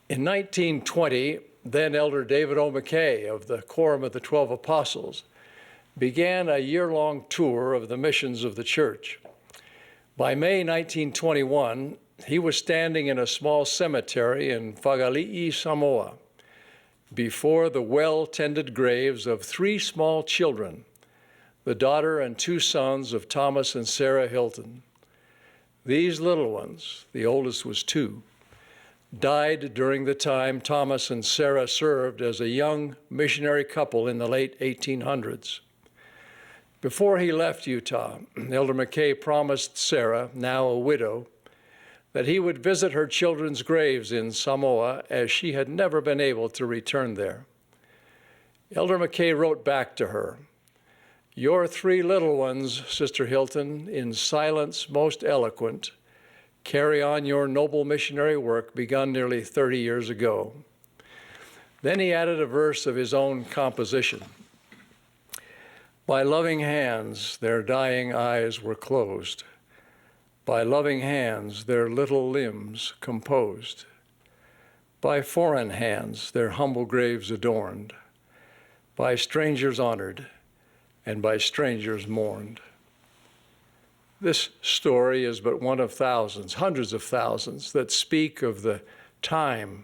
In 1920, then Elder David O McKay of the Quorum of the 12 Apostles began a year-long tour of the missions of the church. By May 1921, he was standing in a small cemetery in Whakali'i, Samoa, before the well-tended graves of 3 small children, the daughter and 2 sons of Thomas and Sarah Hilton. These little ones, the oldest was 2, died during the time Thomas and Sarah served as a young missionary couple in the late 1800s. Before he left Utah, Elder McKay promised Sarah, now a widow, that he would visit her children's graves in Samoa, as she had never been able to return there. Elder McKay wrote back to her, "Your 3 little ones, Sister Hilton, in silence most eloquent, carry on your noble missionary work begun nearly 30 years ago." Then he added a verse of his own composition. "By loving hands their dying eyes were closed. By loving hands their little limbs composed. By foreign hands their humble graves adorned. By strangers honored and by strangers mourned." This story is but one of thousands, hundreds of thousands, that speak of the time,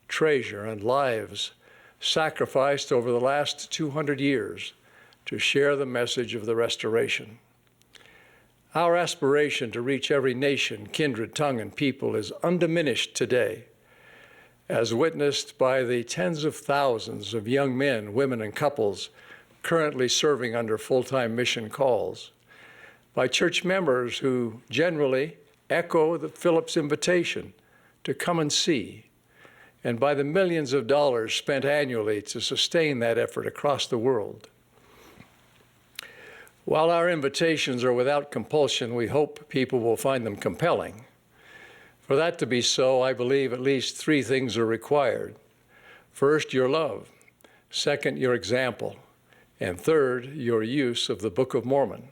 treasure, and lives sacrificed over the last 200 years to share the message of the restoration. Our aspiration to reach every nation, kindred, tongue, and people is undiminished today, as witnessed by the tens of thousands of young men, women, and couples currently serving under full-time mission calls, by church members who generally echo Philip's invitation to come and see, and by the millions of dollars spent annually to sustain that effort across the world. While our invitations are without compulsion, we hope people will find them compelling. For that to be so, I believe at least 3 things are required. First, your love. Second, your example. And third, your use of the Book of Mormon.